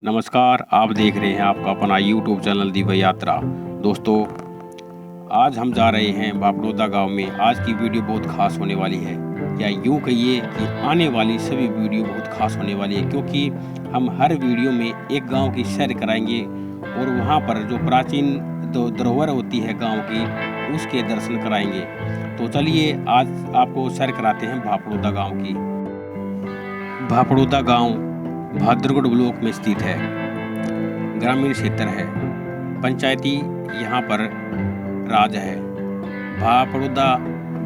नमस्कार, आप देख रहे हैं आपका अपना YouTube चैनल दिव्य यात्रा। दोस्तों, आज हम जा रहे हैं बापड़ौदा गांव में। आज की वीडियो बहुत खास होने वाली है, या यूँ कहिए कि आने वाली सभी वीडियो बहुत खास होने वाली है, क्योंकि हम हर वीडियो में एक गांव की सैर कराएंगे और वहां पर जो प्राचीन धरोहर होती है गांव की, उसके दर्शन कराएंगे। तो चलिए आज आपको सैर कराते हैं बापड़ौदा गाँव की। बापड़ौदा गाँव भाद्रगढ़ ब्लॉक में स्थित है, ग्रामीण क्षेत्र है, पंचायती यहाँ पर राज है। बापड़ौदा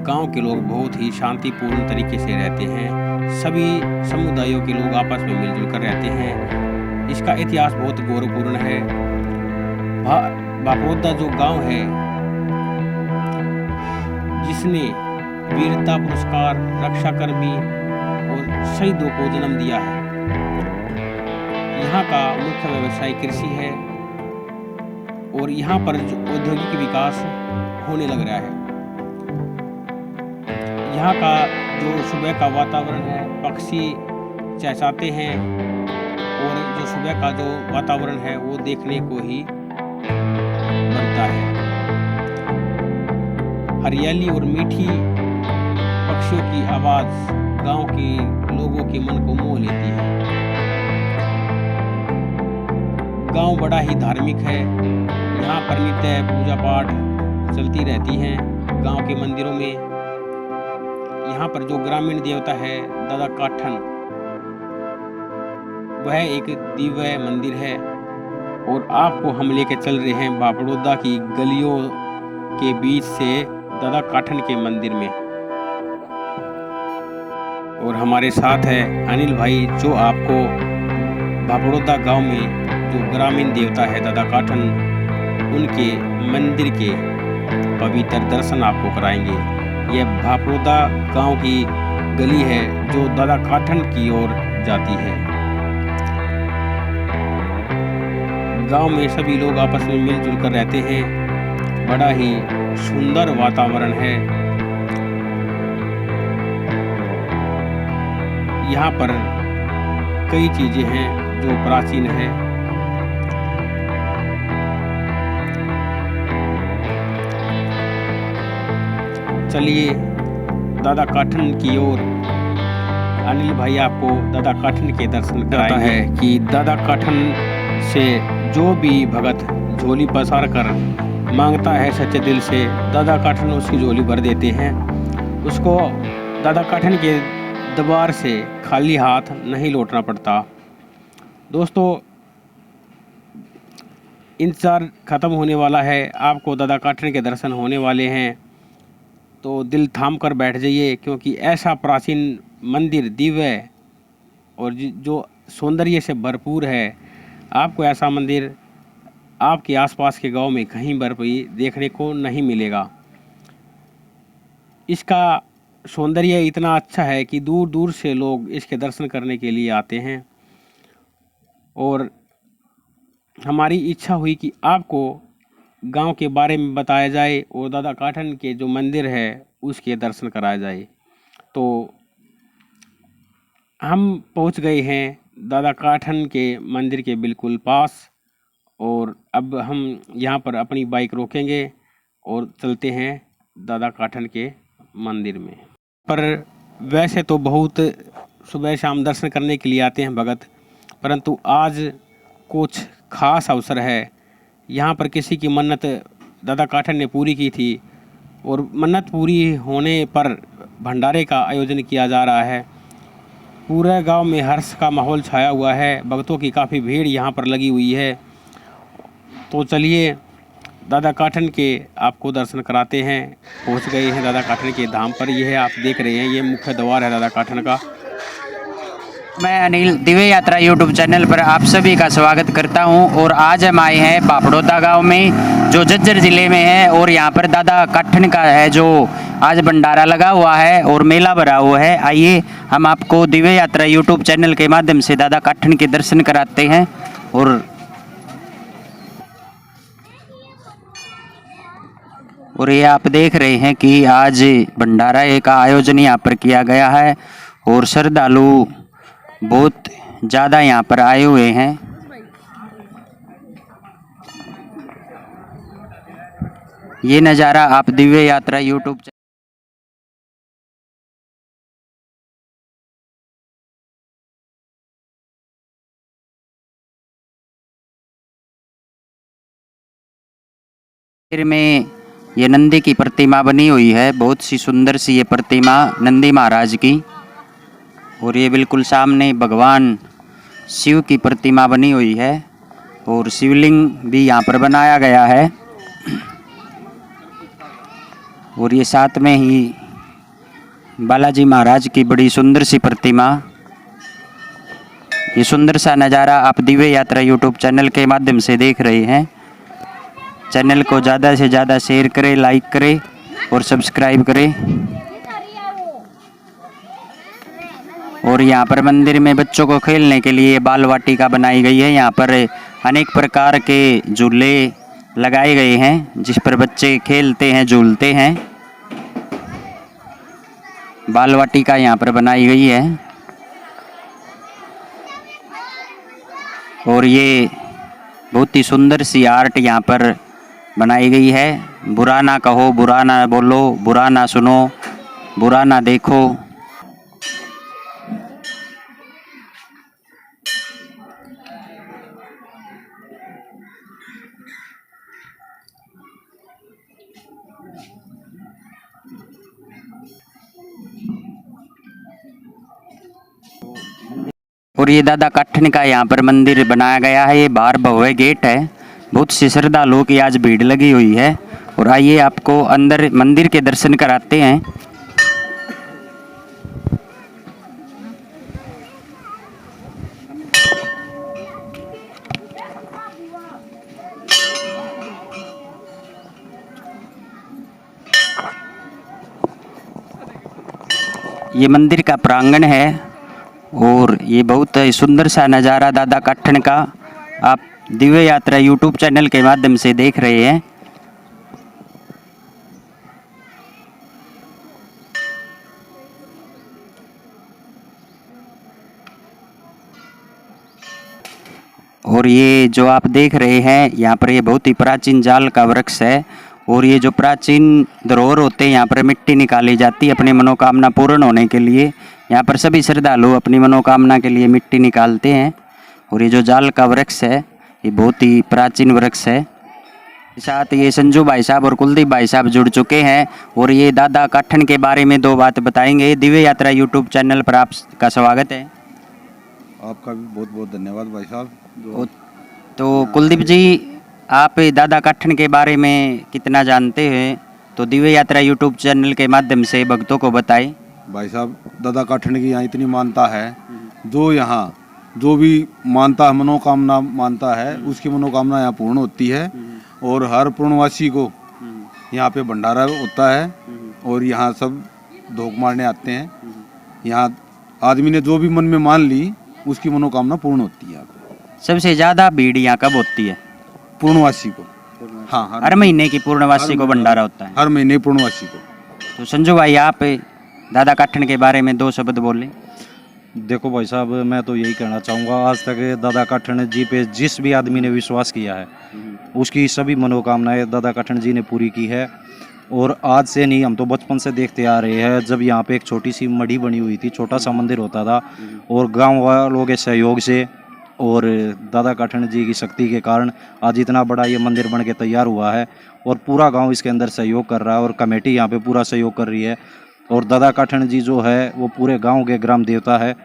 गांव के लोग बहुत ही शांतिपूर्ण तरीके से रहते हैं। सभी समुदायों के लोग आपस में मिलजुल कर रहते हैं। इसका इतिहास बहुत गौरवपूर्ण है। बापड़ौदा जो गांव है, जिसने वीरता पुरस्कार, रक्षाकर्मी और शहीदों को जन्म दिया है। यहाँ का मुख्य व्यवसाय कृषि है और यहाँ पर जो औद्योगिक विकास होने लग रहा है। यहाँ का जो सुबह का वातावरण है, पक्षी चहचहाते हैं और जो सुबह का जो वातावरण है वो देखने को ही बनता है। हरियाली और मीठी पक्षियों की आवाज़ गांव के लोगों के मन को मोह लेती है। गांव बड़ा ही धार्मिक है। यहाँ पर नित्य पूजा पाठ चलती रहती है गांव के मंदिरों में। यहाँ पर जो ग्रामीण देवता है दादा काठन, वह एक दिव्य मंदिर है और आपको हम लेके चल रहे हैं बापड़ौदा की गलियों के बीच से दादा काठन के मंदिर में। और हमारे साथ है अनिल भाई, जो आपको बापड़ौदा गांव में जो ग्रामीण देवता है दादा काठन, उनके मंदिर के पवित्र दर्शन आपको कराएंगे। यह बापड़ौदा गांव की गली है जो दादा काठन की ओर जाती है। गांव में सभी लोग आपस में मिलजुल कर रहते हैं। बड़ा ही सुंदर वातावरण है। यहाँ पर कई चीजें हैं जो प्राचीन है। चलिए दादा काठन की ओर अनिल भाई आपको दादा काठन के दर्शन कराता है कि दादा काठन से जो भी भगत झोली पसार कर मांगता है सच्चे दिल से, दादा काठन उसकी झोली भर देते हैं। उसको दादा काठन के दरबार से खाली हाथ नहीं लौटना पड़ता। दोस्तों, इंतजार ख़त्म होने वाला है, आपको दादा काठन के दर्शन होने वाले हैं। तो दिल थाम कर बैठ जाइए, क्योंकि ऐसा प्राचीन मंदिर दिव्य और जो सौंदर्य से भरपूर है, आपको ऐसा मंदिर आपके आसपास के गांव में कहीं पर भी देखने को नहीं मिलेगा। इसका सौंदर्य इतना अच्छा है कि दूर दूर से लोग इसके दर्शन करने के लिए आते हैं। और हमारी इच्छा हुई कि आपको गांव के बारे में बताया जाए और दादा काठन के जो मंदिर है उसके दर्शन कराया जाए। तो हम पहुंच गए हैं दादा काठन के मंदिर के बिल्कुल पास, और अब हम यहां पर अपनी बाइक रोकेंगे और चलते हैं दादा काठन के मंदिर में। पर वैसे तो बहुत सुबह शाम दर्शन करने के लिए आते हैं भगत, परंतु आज कुछ खास अवसर है। यहाँ पर किसी की मन्नत दादा काठन ने पूरी की थी और मन्नत पूरी होने पर भंडारे का आयोजन किया जा रहा है। पूरे गांव में हर्ष का माहौल छाया हुआ है। भक्तों की काफ़ी भीड़ यहाँ पर लगी हुई है। तो चलिए दादा काठन के आपको दर्शन कराते हैं। पहुँच गए हैं दादा काठन के धाम पर। यह आप देख रहे हैं, ये मुख्य द्वार है दादा काठन का। मैं अनिल दिव्य यात्रा यूट्यूब चैनल पर आप सभी का स्वागत करता हूं। और आज हम आए हैं बापड़ौदा गांव में, जो झज्जर ज़िले में है। और यहां पर दादा काठन का है जो आज भंडारा लगा हुआ है और मेला भरा हुआ है। आइए हम आपको दिव्य यात्रा यूट्यूब चैनल के माध्यम से दादा काठन के दर्शन कराते हैं। और ये आप देख रहे हैं कि आज भंडारा का आयोजन यहाँ पर किया गया है और श्रद्धालु बहुत ज़्यादा यहाँ पर आए हुए हैं। ये नज़ारा आप दिव्य यात्रा यूट्यूब मंदिर में ये नंदी की प्रतिमा बनी हुई है, बहुत सी सुंदर सी ये प्रतिमा नंदी महाराज की। और ये बिल्कुल सामने भगवान शिव की प्रतिमा बनी हुई है और शिवलिंग भी यहाँ पर बनाया गया है। और ये साथ में ही बालाजी महाराज की बड़ी सुंदर सी प्रतिमा। ये सुंदर सा नज़ारा आप दिव्य यात्रा यूट्यूब चैनल के माध्यम से देख रहे हैं। चैनल को ज़्यादा से ज़्यादा शेयर करें, लाइक करें और सब्सक्राइब करें। और यहाँ पर मंदिर में बच्चों को खेलने के लिए बाल वाटिका बनाई गई है। यहाँ पर अनेक प्रकार के झूले लगाए गए हैं जिस पर बच्चे खेलते हैं, झूलते हैं। बाल वाटिका यहाँ पर बनाई गई है। और ये बहुत ही सुंदर सी आर्ट यहाँ पर बनाई गई है। बुरा ना कहो, बुरा ना बोलो, बुरा ना सुनो, बुरा ना देखो। और ये दादा काठन का यहाँ पर मंदिर बनाया गया है। ये बाहर भव्य गेट है। बहुत सी श्रद्धालुओं की आज भीड़ लगी हुई है। और आइए आपको अंदर मंदिर के दर्शन कराते हैं। ये मंदिर का प्रांगण है और ये बहुत ही सुंदर सा नज़ारा दादा काठन का आप दिव्य यात्रा यूट्यूब चैनल के माध्यम से देख रहे हैं। और ये जो आप देख रहे हैं यहाँ पर ये बहुत ही प्राचीन जाल का वृक्ष है। और ये जो प्राचीन धरोहर होते हैं यहाँ पर मिट्टी निकाली जाती है अपनी मनोकामना पूर्ण होने के लिए। यहाँ पर सभी श्रद्धालु अपनी मनोकामना के लिए मिट्टी निकालते हैं। और ये जो जाल का वृक्ष है ये बहुत ही प्राचीन वृक्ष है। साथ ये संजू भाई साहब और कुलदीप भाई साहब जुड़ चुके हैं और ये दादा काठन के बारे में दो बात बताएंगे। दिव्य यात्रा यूट्यूब चैनल पर आपका स्वागत है। आपका भी बहुत बहुत धन्यवाद भाई साहब। तो कुलदीप जी, आप दादा काठन के बारे में कितना जानते हैं तो दिव्य यात्रा यूट्यूब चैनल के माध्यम से भक्तों को बताएं। भाई साहब, दादा काठन की यहाँ इतनी मानता है, जो यहाँ जो भी मानता है, मनोकामना मानता है, उसकी मनोकामना यहाँ पूर्ण होती है। और हर पूर्णवासी को यहाँ पे भंडारा होता है और यहाँ सब धोख मारने आते हैं। यहाँ आदमी ने जो भी मन में मान ली उसकी मनोकामना पूर्ण होती है। सबसे ज़्यादा भीड़ यहाँ कब होती है? पूर्णवासी को। हाँ, हर महीने की पूर्णवासी को भंडारा होता है। हर महीने पूर्णवासी को। तो संजू भाई, आप दादा काठन के बारे में दो शब्द बोलें। देखो भाई साहब, मैं तो यही कहना चाहूँगा, आज तक दादा काठन जी पे जिस भी आदमी ने विश्वास किया है उसकी सभी मनोकामनाएं दादा काठन जी ने पूरी की है। और आज से नहीं, हम तो बचपन से देखते आ रहे हैं, जब यहाँ पे एक छोटी सी मढ़ी बनी हुई थी, छोटा सा मंदिर होता था, और गांव वालों के सहयोग से और दादा काठन जी की शक्ति के कारण आज इतना बड़ा ये मंदिर बन के तैयार हुआ है। और पूरा गांव इसके अंदर सहयोग कर रहा है और कमेटी यहाँ पे पूरा सहयोग कर रही है। और दादा काठन जी जो है वो पूरे गांव के ग्राम देवता है।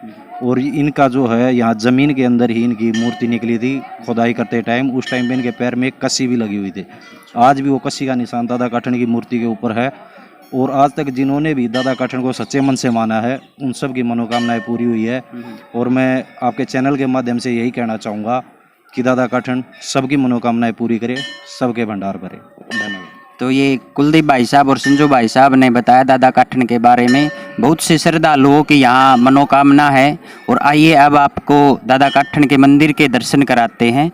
और इनका जो है यहाँ ज़मीन के अंदर ही इनकी मूर्ति निकली थी खुदाई करते टाइम। उस टाइम पे इनके पैर में एक कस्सी भी लगी हुई थी। आज भी वो कस्सी का निशान दादा काठन की मूर्ति के ऊपर है। और आज तक जिन्होंने भी दादा काठन को सच्चे मन से माना है उन सब की मनोकामनाएं पूरी हुई है। और मैं आपके चैनल के माध्यम से यही कहना चाहूँगा कि दादा काठन सबकी मनोकामनाएं पूरी करे, सबके भंडार भरे। धन्यवाद। तो ये कुलदीप भाई साहब और संजू भाई साहब ने बताया दादा काठन के बारे में। बहुत से श्रद्धालुओं की यहाँ मनोकामना है। और आइए अब आपको दादा काठन के मंदिर के दर्शन कराते हैं।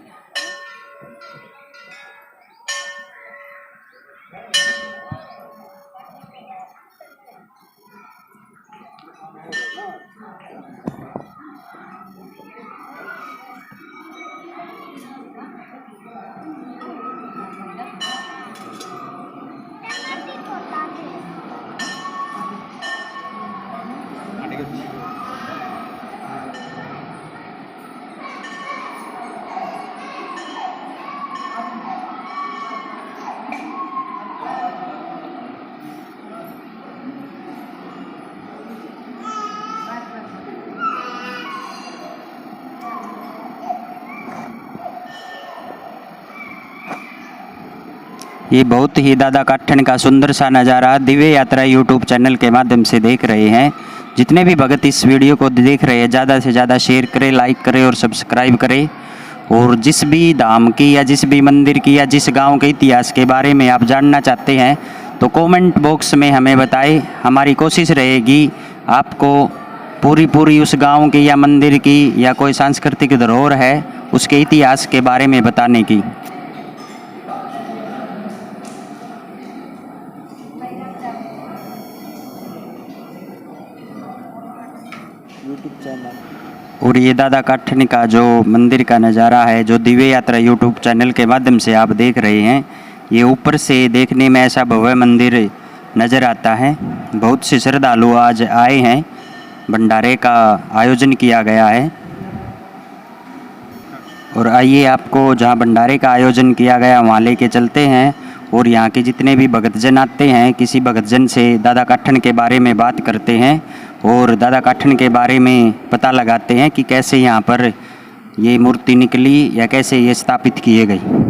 ये बहुत ही दादा काठन का सुंदर सा नज़ारा दिव्य यात्रा यूट्यूब चैनल के माध्यम से देख रहे हैं। जितने भी भगत इस वीडियो को देख रहे हैं ज़्यादा से ज़्यादा शेयर करें, लाइक करें और सब्सक्राइब करें। और जिस भी धाम की या जिस भी मंदिर की या जिस गांव के इतिहास के बारे में आप जानना चाहते हैं तो कमेंट बॉक्स में हमें बताएं। हमारी कोशिश रहेगी आपको पूरी उस गांव की या मंदिर की या कोई सांस्कृतिक धरोहर है उसके इतिहास के बारे में बताने की। और ये दादा काठन का जो मंदिर का नज़ारा है जो दिव्य यात्रा यूट्यूब चैनल के माध्यम से आप देख रहे हैं, ये ऊपर से देखने में ऐसा भव्य मंदिर नज़र आता है। बहुत से श्रद्धालु आज आए हैं, भंडारे का आयोजन किया गया है। और आइए आपको जहाँ भंडारे का आयोजन किया गया वहाँ लेके चलते हैं और यहाँ के जितने भी भगतजन आते हैं किसी भगतजन से दादा काठन के बारे में बात करते हैं और दादा काठन के बारे में पता लगाते हैं कि कैसे यहाँ पर ये मूर्ति निकली या कैसे ये स्थापित किए गई।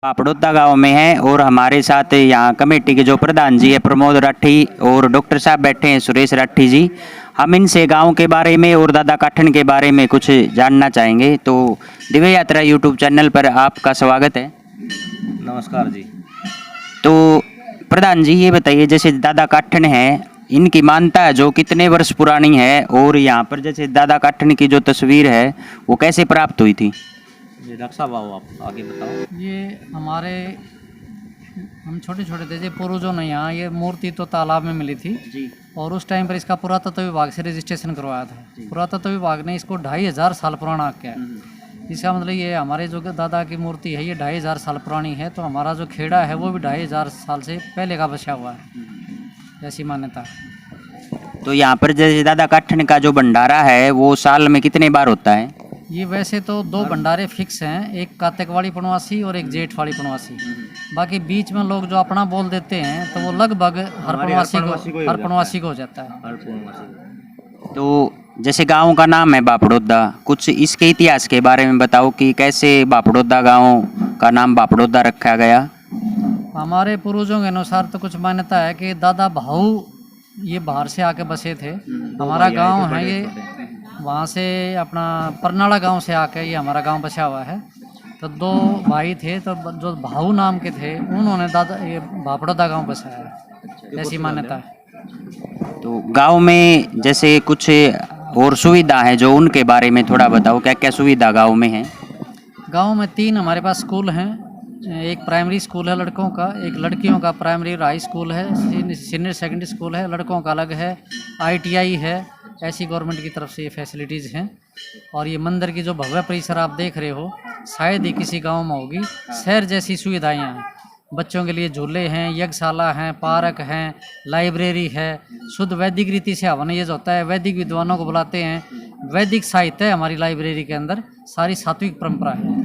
पापड़ोदा गांव में है और हमारे साथ यहाँ कमेटी के जो प्रधान जी है प्रमोद राठी और डॉक्टर साहब बैठे हैं सुरेश राठी जी। हम इनसे गांव के बारे में और दादा काठन के बारे में कुछ जानना चाहेंगे। तो दिव्य यात्रा यूट्यूब चैनल पर आपका स्वागत है। नमस्कार जी। तो प्रधान जी ये बताइए, जैसे दादा काठन है इनकी मान्यता जो कितने वर्ष पुरानी है और यहाँ पर जैसे दादा काठन की जो तस्वीर है वो कैसे प्राप्त हुई थी? जी डॉक्टर साहब आओ आप आगे बताओ। ये हम छोटे छोटे थे, पूर्वजों ने यहाँ ये मूर्ति तो तालाब में मिली थी जी। और उस टाइम पर इसका पुरातत्व विभाग से रजिस्ट्रेशन करवाया था। पुरातत्व विभाग ने इसको 2500 साल पुराना किया है। इसका मतलब ये हमारे जो दादा की मूर्ति है ये 2500 साल पुरानी है, तो हमारा जो खेड़ा है वो भी 2500 साल से पहले का बचा हुआ है, ऐसी मान्यता है। तो यहाँ पर जैसे दादा काठन का जो भंडारा है वो साल में कितने बार होता है? ये वैसे तो 2 भंडारे फिक्स हैं, एक कातिकवाड़ी पनवासी और एक जेठवाड़ी पनवासी। बाकी बीच में लोग जो अपना बोल देते हैं तो वो लगभग हर पनवासी को हो जाता है। तो जैसे गांव का नाम है बापड़ोदा, कुछ इसके इतिहास के बारे में बताओ कि कैसे बापड़ोदा गांव का नाम बापड़ोदा रखा गया? हमारे पूर्वजों के अनुसार तो कुछ मान्यता है कि दादा भाऊ ये बाहर से आके बसे थे। हमारा गांव है ये वहाँ से अपना परनाला गांव से आके ये हमारा गांव बसा हुआ है। तो 2 भाई थे, तो जो भाऊ नाम के थे उन्होंने दादा ये बापड़ोदा गांव बसाया है, ऐसी मान्यता है। तो गांव में जैसे कुछ और सुविधा है जो उनके बारे में थोड़ा बताओ, क्या क्या सुविधा गांव में है? गांव में 3 हमारे पास स्कूल हैं। एक प्राइमरी स्कूल है लड़कों का, एक लड़कियों का प्राइमरी और हाई स्कूल है, सीनियर सेकेंडरी स्कूल है, लड़कों का अलग है, ITI है। ऐसी गवर्नमेंट की तरफ से ये फैसिलिटीज़ हैं। और ये मंदिर की जो भव्य परिसर आप देख रहे हो शायद ही किसी गांव में होगी। शहर जैसी सुविधाएं हैं, बच्चों के लिए झूले हैं, यज्ञशाला हैं, पार्क हैं, लाइब्रेरी है। शुद्ध वैदिक रीति से हवन ये जो होता है, वैदिक विद्वानों को बुलाते हैं, वैदिक साहित्य है हमारी लाइब्रेरी के अंदर, सारी सात्विक परंपरा है।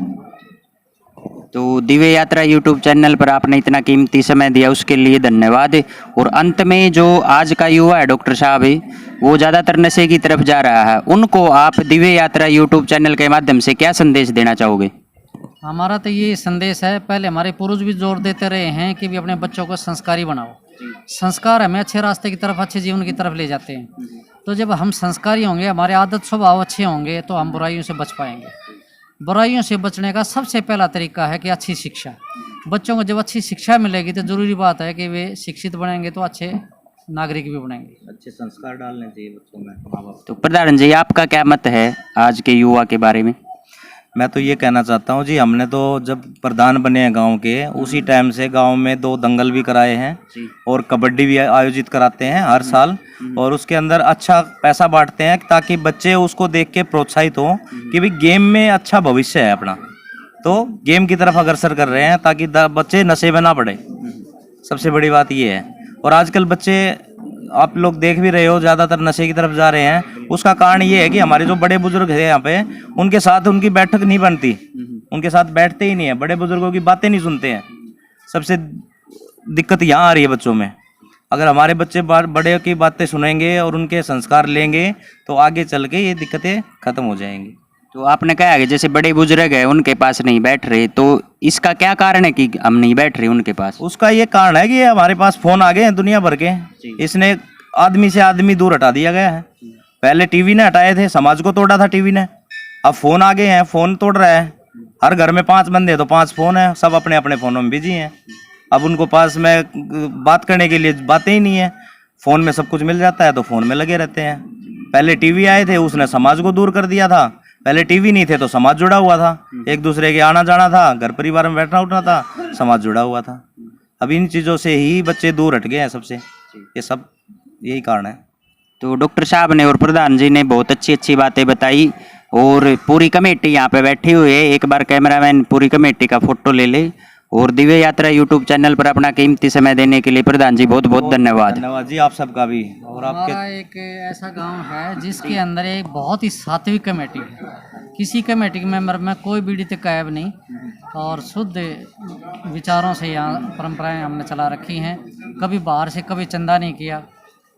तो दिव्य यात्रा यूट्यूब चैनल पर आपने इतना कीमती समय दिया उसके लिए धन्यवाद। और अंत में जो आज का युवा है डॉक्टर साहब, वो ज़्यादातर नशे की तरफ जा रहा है, उनको आप दिव्य यात्रा यूट्यूब चैनल के माध्यम से क्या संदेश देना चाहोगे? हमारा तो ये संदेश है, पहले हमारे पूर्वज भी जोर देते रहे हैं कि भी अपने बच्चों को संस्कारी बनाओ। संस्कार हमें अच्छे रास्ते की तरफ, अच्छे जीवन की तरफ ले जाते हैं। तो जब हम संस्कारी होंगे, हमारे आदत स्वभाव अच्छे होंगे, तो हम बुराइयों से बच पाएंगे। बुराइयों से बचने का सबसे पहला तरीका है कि अच्छी शिक्षा। बच्चों को जब अच्छी शिक्षा मिलेगी तो ज़रूरी बात है कि वे शिक्षित बनेंगे तो अच्छे नागरिक भी बनेंगे। अच्छे संस्कार डालने चाहिए बच्चों में माँ बाप। तो प्रधान जी, आपका क्या मत है आज के युवा के बारे में? मैं तो ये कहना चाहता हूँ जी, हमने तो जब प्रधान बने हैं गांव के, उसी टाइम से गांव में 2 दंगल भी कराए हैं और कबड्डी भी आयोजित कराते हैं हर साल, और उसके अंदर अच्छा पैसा बांटते हैं ताकि बच्चे उसको देख के प्रोत्साहित हों कि भाई गेम में अच्छा भविष्य है अपना, तो गेम की तरफ अग्रसर कर रहे हैं ताकि बच्चे नशे में ना पड़े। सबसे बड़ी बात ये है। और आजकल बच्चे आप लोग देख भी रहे हो ज़्यादातर नशे की तरफ जा रहे हैं। उसका कारण ये है कि हमारे जो बड़े बुजुर्ग हैं यहाँ पे, उनके साथ उनकी बैठक नहीं बनती, उनके साथ बैठते ही नहीं है, बड़े बुजुर्गों की बातें नहीं सुनते हैं। सबसे दिक्कत यहाँ आ रही है बच्चों में। अगर हमारे बच्चे बड़े की बातें सुनेंगे और उनके संस्कार लेंगे तो आगे चल के ये दिक्कतें खत्म हो जाएंगी। तो आपने कहा कि जैसे बड़े बुजुर्ग हैं उनके पास नहीं बैठ रहे, तो इसका क्या कारण है कि हम नहीं बैठ रहे उनके पास? उसका ये कारण है कि हमारे पास फोन आ गए हैं दुनिया भर के, इसने आदमी से आदमी दूर हटा दिया गया है। पहले टीवी ने हटाए थे, समाज को तोड़ा था टीवी ने, अब फोन आ गए हैं, फोन तोड़ रहा है। हर घर में 5 बंदे तो 5 फोन है, सब अपने अपने फोनों में बिजी हैं। अब उनको पास में बात करने के लिए बातें ही नहीं है, फोन में सब कुछ मिल जाता है तो फोन में लगे रहते हैं। पहले टीवी आए थे, उसने समाज को दूर कर दिया था। पहले टीवी नहीं थे तो समाज जुड़ा हुआ था, एक दूसरे के आना जाना था, घर परिवार में बैठना उठना था, समाज जुड़ा हुआ था। अब इन चीज़ों से ही बच्चे दूर हट गए हैं सबसे, ये सब यही कारण है। तो डॉक्टर साहब ने और प्रधान जी ने बहुत अच्छी अच्छी बातें बताई, और पूरी कमेटी यहाँ पे बैठी हुई है। एक बार कैमरामैन पूरी कमेटी का फोटो ले ले। और दिव्य यात्रा यूट्यूब चैनल पर अपना कीमती समय देने के लिए प्रधान जी बहुत बहुत धन्यवाद। धन्यवाद जी आप सबका भी। और आपके हमारा एक ऐसा गांव है जिसके अंदर एक बहुत ही सात्विक कमेटी है। किसी कमेटी के मेंबर में कोई बीड़ी तक गायब नहीं, और शुद्ध विचारों से यहाँ परंपराएं हमने चला रखी हैं। कभी बाहर से कभी चंदा नहीं किया,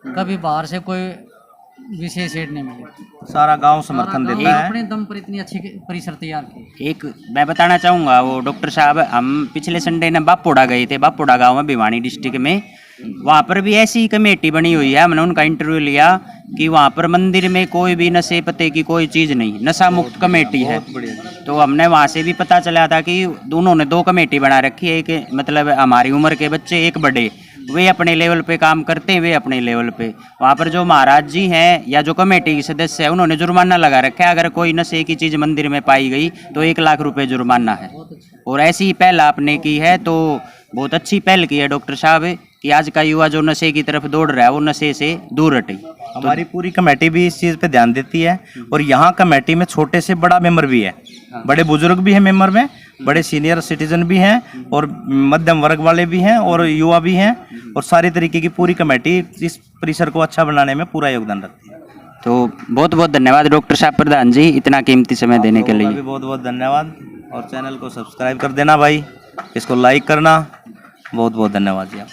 कभी बाहर से कोई विशेष एड नहीं मिली। सारा गांव समर्थन गाँव देता है। अपने दम पर इतनी अच्छी परिसर तैयार की। एक मैं बताना चाहूँगा, वो डॉक्टर साहब, हम पिछले संडे ने बापोड़ा गए थे, बापोड़ा गांव में भिवानी डिस्ट्रिक्ट में। वहाँ पर भी ऐसी कमेटी बनी हुई है। हमने उनका इंटरव्यू लिया कि वहाँ पर मंदिर में कोई भी नशे पते की कोई चीज़ नहीं, नशा मुक्त कमेटी है। तो हमने वहाँ से भी पता चला था कि उन्होंने 2 कमेटी बना रखी है। एक मतलब हमारी उम्र के बच्चे, एक बड़े, वे अपने लेवल पे काम करते हैं, वे अपने लेवल पे। वहाँ पर जो महाराज जी हैं या जो कमेटी के सदस्य हैं, उन्होंने जुर्माना लगा रखा है। अगर कोई नशे की चीज़ मंदिर में पाई गई तो 1 लाख रुपए जुर्माना है। और ऐसी ही पहल आपने की है, तो बहुत अच्छी पहल की है डॉक्टर साहब कि आज का युवा जो नशे की तरफ दौड़ रहा है वो नशे से दूर हटे। हमारी पूरी कमेटी भी इस चीज़ पे ध्यान देती है। और यहाँ कमेटी में छोटे से बड़ा मेंबर भी है, बड़े बुजुर्ग भी हैं मेंबर में, बड़े सीनियर सिटीजन भी हैं, और मध्यम वर्ग वाले भी हैं, और युवा भी हैं। और सारी तरीके की पूरी कमेटी इस परिसर को अच्छा बनाने में पूरा योगदान रखती है। तो बहुत बहुत धन्यवाद डॉक्टर साहब, प्रधान जी, इतना कीमती समय देने के लिए। भी बहुत बहुत धन्यवाद। और चैनल को सब्सक्राइब कर देना भाई, इसको लाइक करना। बहुत बहुत धन्यवाद जी आप।